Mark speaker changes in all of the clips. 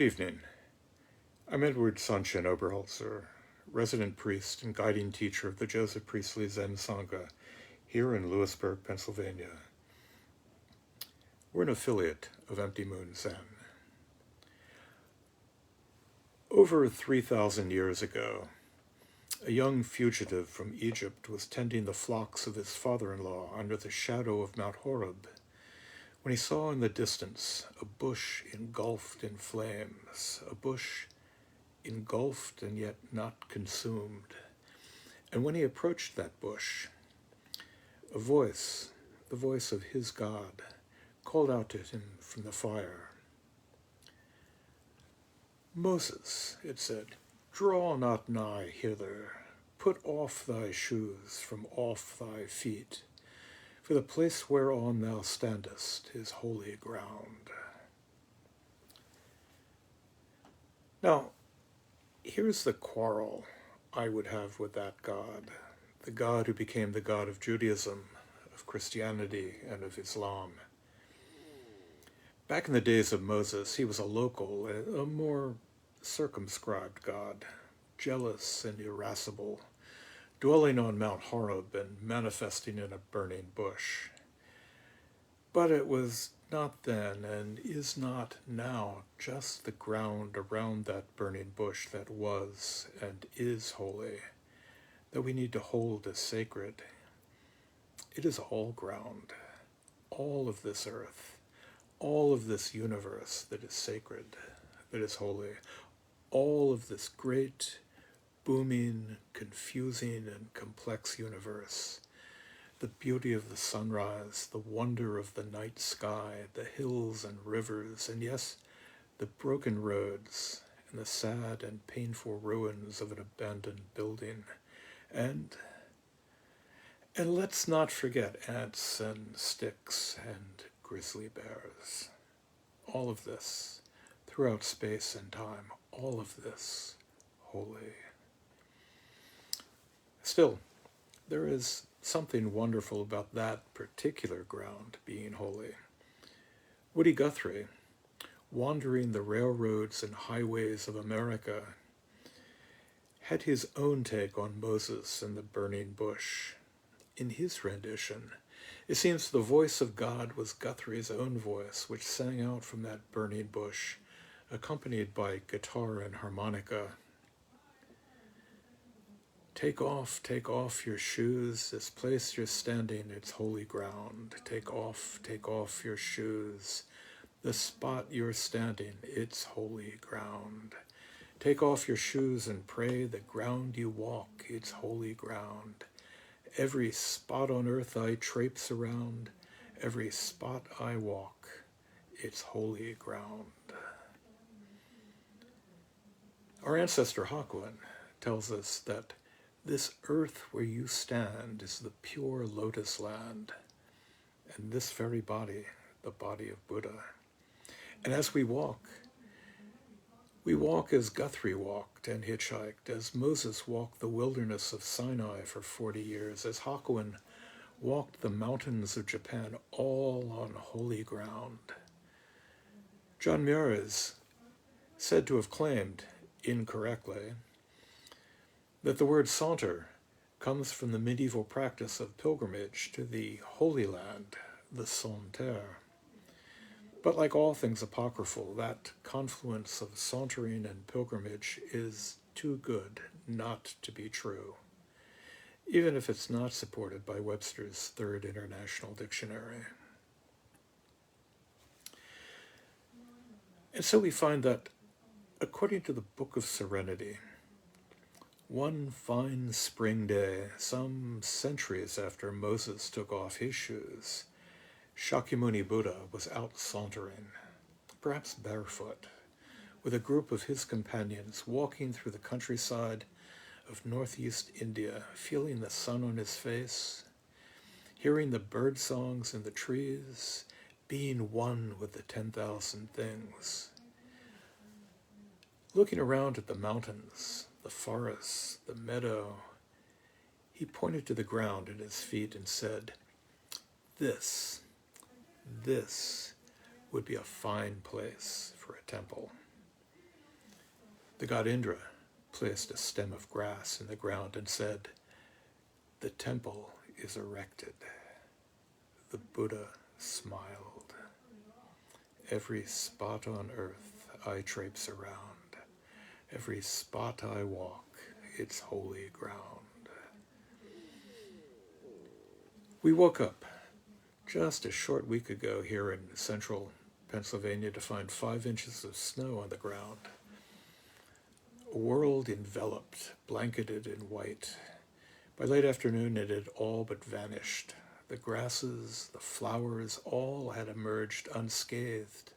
Speaker 1: Good evening. I'm Edward Sonchen Oberholzer, resident priest and guiding teacher of the Joseph Priestley Zen Sangha here in Lewisburg, Pennsylvania. We're an affiliate of Empty Moon Zen. Over 3,000 years ago, a young fugitive from Egypt was tending the flocks of his father-in-law under the shadow of Mount Horeb when he saw in the distance a bush engulfed in flames, a bush engulfed and yet not consumed. And when he approached that bush, a voice, the voice of his God, called out to him from the fire. "Moses," it said, "draw not nigh hither. Put off thy shoes from off thy feet, for the place whereon thou standest is holy ground." Now, here's the quarrel I would have with that God, the God who became the God of Judaism, of Christianity, and of Islam. Back in the days of Moses, he was a local, a more circumscribed God, jealous and irascible, dwelling on Mount Horeb and manifesting in a burning bush. But it was not then and is not now just the ground around that burning bush that was and is holy, that we need to hold as sacred. It is all ground, all of this earth, all of this universe that is sacred, that is holy, all of this great, booming, confusing, and complex universe. The beauty of the sunrise, the wonder of the night sky, the hills and rivers, and yes, the broken roads and the sad and painful ruins of an abandoned building. And let's not forget ants and sticks and grizzly bears. All of this, throughout space and time, all of this, holy. Still, there is something wonderful about that particular ground being holy. Woody Guthrie, wandering the railroads and highways of America, had his own take on Moses and the burning bush. In his rendition, it seems the voice of God was Guthrie's own voice, which sang out from that burning bush, accompanied by guitar and harmonica. Take off your shoes, this place you're standing, it's holy ground. Take off your shoes, the spot you're standing, it's holy ground. Take off your shoes and pray, the ground you walk, it's holy ground. Every spot on earth I traipse around, every spot I walk, it's holy ground. Our ancestor Hakuin tells us that this earth where you stand is the pure lotus land, and this very body, the body of Buddha. And as we walk as Guthrie walked and hitchhiked, as Moses walked the wilderness of Sinai for 40 years, as Hakuin walked the mountains of Japan, all on holy ground. John Muir is said to have claimed, incorrectly, that the word saunter comes from the medieval practice of pilgrimage to the Holy Land, the Saunter. But like all things apocryphal, that confluence of sauntering and pilgrimage is too good not to be true, even if it's not supported by Webster's Third International Dictionary. And so we find that, according to the Book of Serenity, one fine spring day, some centuries after Moses took off his shoes, Shakyamuni Buddha was out sauntering, perhaps barefoot, with a group of his companions walking through the countryside of northeast India, feeling the sun on his face, hearing the bird songs in the trees, being one with the 10,000 things. Looking around at the mountains, the forests, the meadow, he pointed to the ground at his feet and said, This would be a fine place for a temple. The god Indra placed a stem of grass in the ground and said, "The temple is erected." The Buddha smiled. "Every spot on earth I traipse around, every spot I walk, it's holy ground." We woke up just a short week ago here in central Pennsylvania to find 5 inches of snow on the ground. A world enveloped, blanketed in white. By late afternoon it had all but vanished. The grasses, the flowers, all had emerged unscathed,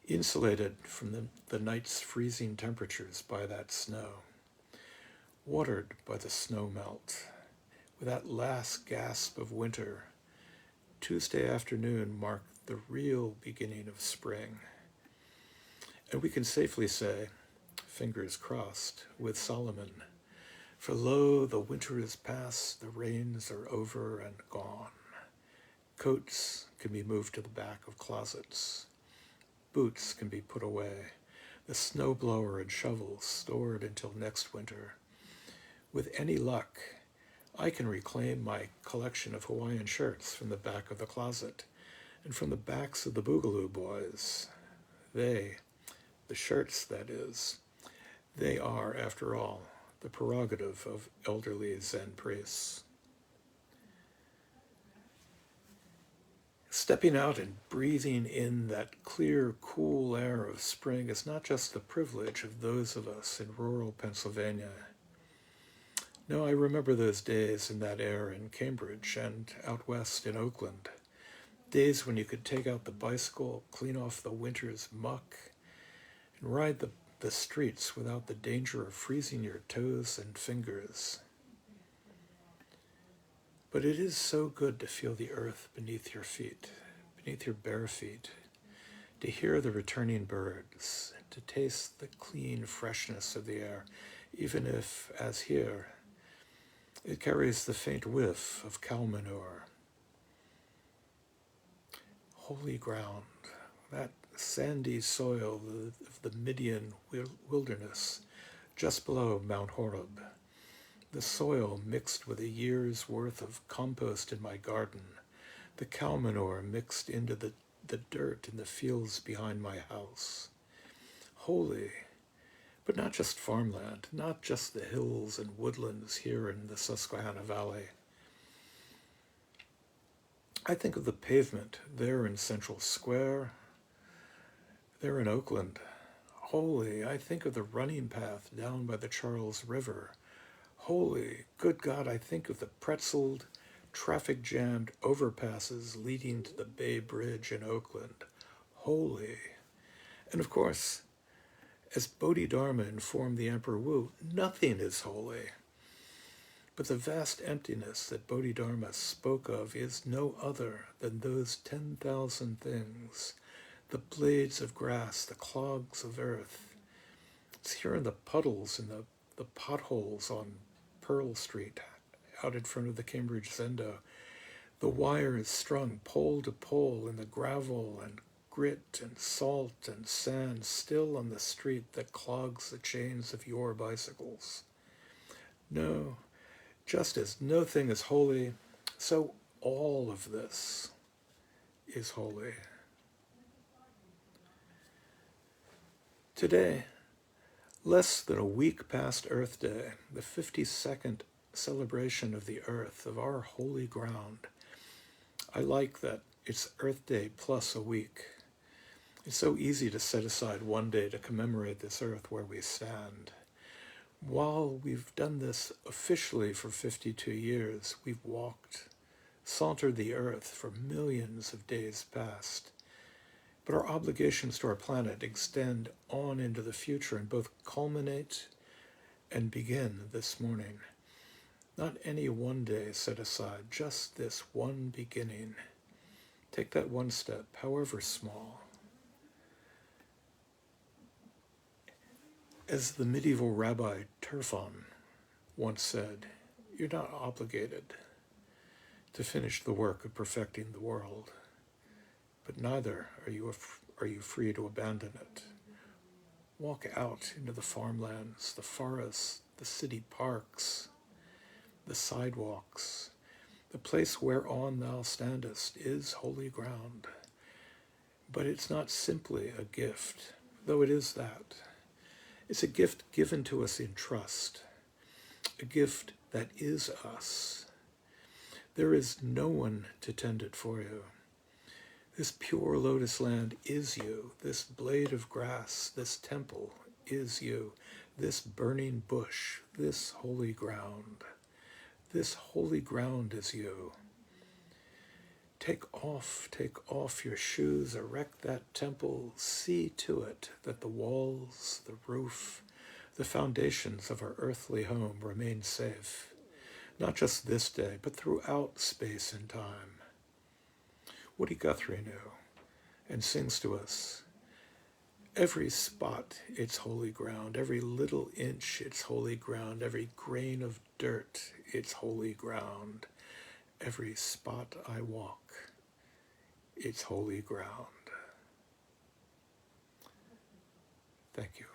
Speaker 1: insulated from the night's freezing temperatures by that snow, watered by the snow melt. With that last gasp of winter, Tuesday afternoon marked the real beginning of spring. And we can safely say, fingers crossed, with Solomon, "For lo, the winter is past, the rains are over and gone. Coats can be moved to the back of closets. Boots can be put away. The snowblower and shovel stored until next winter. With any luck, I can reclaim my collection of Hawaiian shirts from the back of the closet and from the backs of the Boogaloo boys. They, the shirts that is, they are, after all, the prerogative of elderly Zen priests." Stepping out and breathing in that clear, cool air of spring is not just the privilege of those of us in rural Pennsylvania. No, I remember those days in that air in Cambridge and out west in Oakland. Days when you could take out the bicycle, clean off the winter's muck, and ride the streets without the danger of freezing your toes and fingers. But it is so good to feel the earth beneath your feet, beneath your bare feet, to hear the returning birds, to taste the clean freshness of the air, even if, as here, it carries the faint whiff of cow manure. Holy ground, that sandy soil of the Midian wilderness just below Mount Horeb, the soil mixed with a year's worth of compost in my garden, the cow manure mixed into the dirt in the fields behind my house. Holy, but not just farmland, not just the hills and woodlands here in the Susquehanna Valley. I think of the pavement there in Central Square, there in Oakland. Holy, I think of the running path down by the Charles River. Holy, good God, I think of the pretzeled, traffic-jammed overpasses leading to the Bay Bridge in Oakland. Holy. And of course, as Bodhidharma informed the Emperor Wu, nothing is holy. But the vast emptiness that Bodhidharma spoke of is no other than those 10,000 things, the blades of grass, the clogs of earth. It's here in the puddles and the potholes on Pearl Street, out in front of the Cambridge Zendo, the wires strung pole to pole in the gravel and grit and salt and sand still on the street that clogs the chains of your bicycles. No, just as no thing is holy, so all of this is holy. Today, less than a week past Earth Day, the 52nd celebration of the Earth, of our holy ground. I like that it's Earth Day plus a week. It's so easy to set aside one day to commemorate this Earth where we stand. While we've done this officially for 52 years, we've walked, sauntered the Earth for millions of days past. But our obligations to our planet extend on into the future and both culminate and begin this morning. Not any one day set aside, just this one beginning. Take that one step, however small. As the medieval rabbi Turfan once said, you're not obligated to finish the work of perfecting the world, but neither are you free to abandon it. Walk out into the farmlands, the forests, the city parks, the sidewalks. The place whereon thou standest is holy ground. But it's not simply a gift, though it is that. It's a gift given to us in trust, a gift that is us. There is no one to tend it for you. This pure lotus land is you. This blade of grass, this temple is you. This burning bush, this holy ground. This holy ground is you. Take off your shoes, erect that temple, see to it that the walls, the roof, the foundations of our earthly home remain safe, not just this day, but throughout space and time. Woody Guthrie knew and sings to us, every spot it's holy ground, every little inch it's holy ground, every grain of dirt it's holy ground, every spot I walk it's holy ground. Thank you.